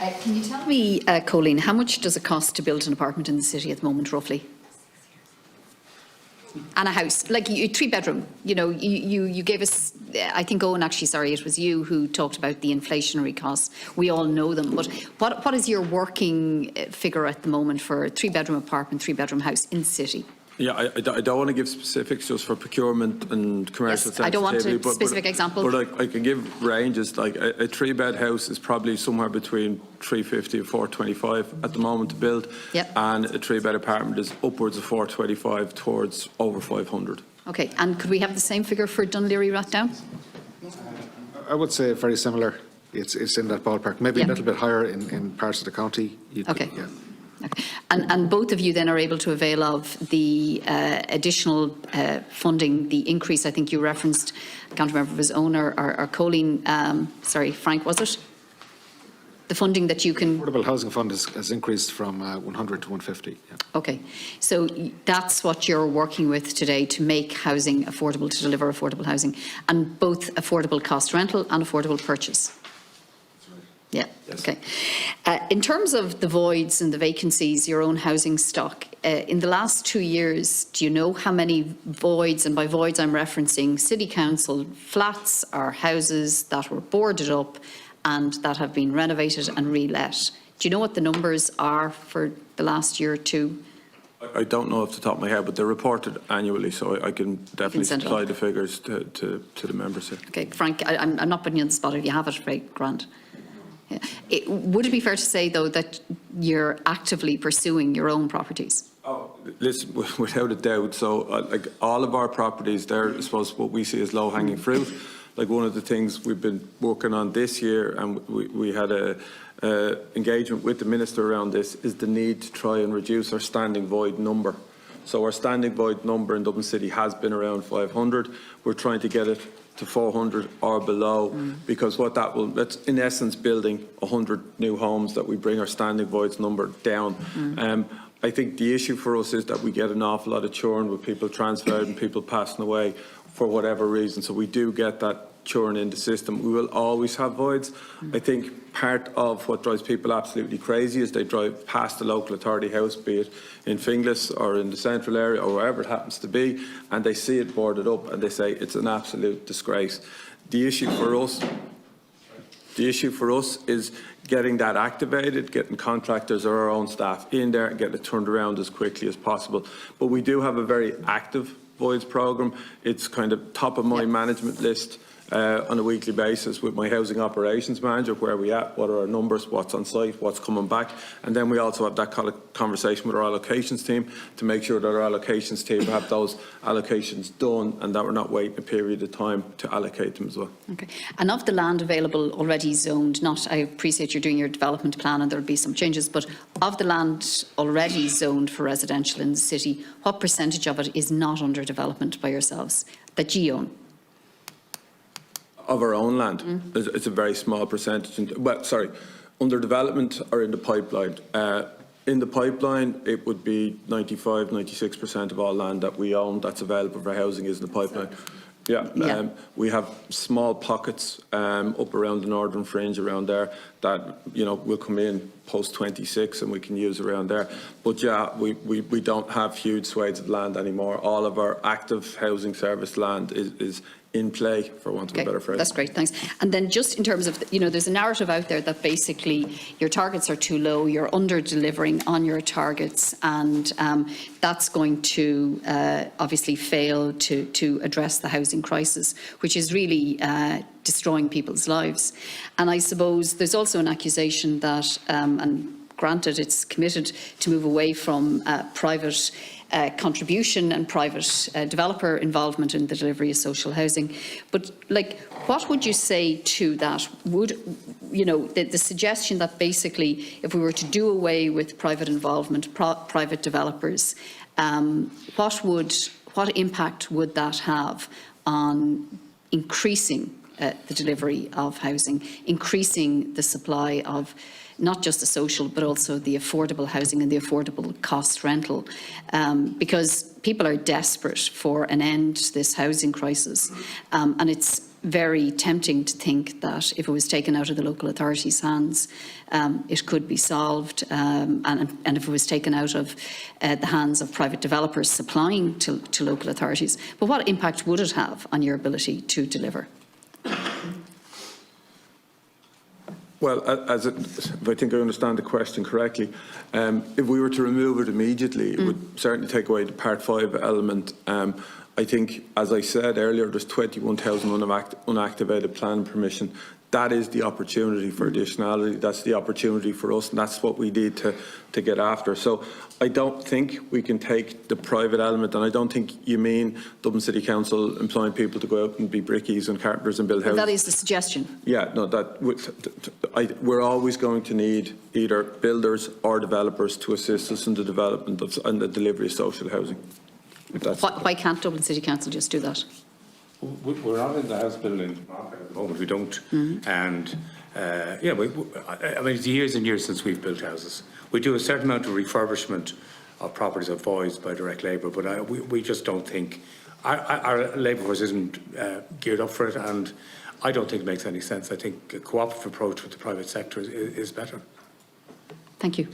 Can you tell me, Colleen, how much does it cost to build an apartment in the city at the moment, roughly? And a house, like a 3-bedroom, you know, you gave us, I think Owen actually, sorry, it was you who talked about the inflationary costs. We all know them, but what is your working figure at the moment for a 3-bedroom apartment, 3-bedroom house in the city? Yeah, I don't want to give specifics just for procurement and commercial. Yes, I don't want a specific example. But I can give ranges. Like a 3-bed house is probably somewhere between 350 and 425 at the moment to build. Yep. And a 3-bed apartment is upwards of 425 towards over 500. Okay, and could we have the same figure for Dunleary Rathdown? I would say very similar. It's in that ballpark, maybe a little bit higher in parts of the county. Okay. Yeah. Okay. And both of you then are able to avail of the additional funding, the increase I think you referenced, I can't remember if it was Owen or Colleen, sorry, Frank, was it? The funding that you can... Affordable Housing Fund has increased from 100 to 150. Yeah. Okay, so that's what you're working with today to make housing affordable, to deliver affordable housing, and both affordable cost rental and affordable purchase. Yeah, yes. Okay. In terms of the voids and the vacancies, your own housing stock, in the last 2 years, do you know how many voids, and by voids I'm referencing city council flats or houses that were boarded up and that have been renovated and re-let? Do you know what the numbers are for the last year or two? I don't know off the top of my head, but they're reported annually, so I can definitely supply the figures to the members. Okay, Frank, I'm not putting you on the spot. If you have it, great, Grant. Yeah. Would it be fair to say, though, that you're actively pursuing your own properties? Oh, listen, without a doubt. So, like all of our properties, they're, I suppose, what we see as low-hanging fruit. Like one of the things we've been working on this year, and we had a engagement with the Minister around this, is the need to try and reduce our standing void number. So our standing void number in Dublin City has been around 500. We're trying to get it to 400 or below, because what that will, that's in essence building 100 new homes that we bring our standing voids number down. I think the issue for us is that we get an awful lot of churn with people transferred and people passing away for whatever reason. So we do get that churn in the system. We will always have voids. I think part of what drives people absolutely crazy is they drive past the local authority house, be it in Finglas or in the central area or wherever it happens to be, and they see it boarded up and they say it's an absolute disgrace. The issue for us is getting that activated, getting contractors or our own staff in there and getting it turned around as quickly as possible. But we do have a very active voids programme. It's kind of top of my management list on a weekly basis with my housing operations manager, where we at, what are our numbers, what's on site, what's coming back, and then we also have that conversation with our allocations team to make sure that our allocations team have those allocations done and that we're not waiting a period of time to allocate them as well. Okay. And of the land available already zoned, I appreciate you're doing your development plan and there'll be some changes, but of the land already zoned for residential in the city, what percentage of it is not under development by yourselves that you own? Of our own land, it's a very small percentage. Well, sorry, under development or in the pipeline. In the pipeline, it would be 95, 96% of all land that we own that's available for housing is in the pipeline. Yeah, we have small pockets up around the northern fringe around there that, you know, will come in post 26 and we can use around there. But yeah, we don't have huge swathes of land anymore. All of our active housing service land is in play, for want of a better phrase. That's great, thanks. And then just in terms of, you know, there's a narrative out there that basically your targets are too low, you're under-delivering on your targets, and that's going to obviously fail to address the housing crisis, which is really destroying people's lives. And I suppose there's also an accusation that, and granted it's committed to move away from private contribution and private developer involvement in the delivery of social housing. But like, what would you say to that? Would, you know, the suggestion that basically if we were to do away with private involvement, private developers, what impact would that have on increasing the delivery of housing, increasing the supply of not just the social, but also the affordable housing and the affordable cost rental, because people are desperate for an end to this housing crisis, and it's very tempting to think that if it was taken out of the local authorities' hands, it could be solved, and if it was taken out of the hands of private developers supplying to local authorities. But what impact would it have on your ability to deliver? Well, if I think I understand the question correctly, if we were to remove it immediately, it would certainly take away the Part 5 element. I think, as I said earlier, there's 21,000 unactivated planning permission. That is the opportunity for additionality. That's the opportunity for us, and that's what we need to get after. So I don't think we can take the private element, and I don't think you mean Dublin City Council employing people to go out and be brickies and carpenters and build houses. That is the suggestion. Yeah, no, we're always going to need either builders or developers to assist us in the development of and the delivery of social housing. Why can't Dublin City Council just do that? We're not in the house building market at the moment. We don't. And yeah, I mean, it's years and years since we've built houses. We do a certain amount of refurbishment of properties of voids by direct labour, but we just don't think our labour force isn't geared up for it, and I don't think it makes any sense. I think a cooperative approach with the private sector is better. Thank you.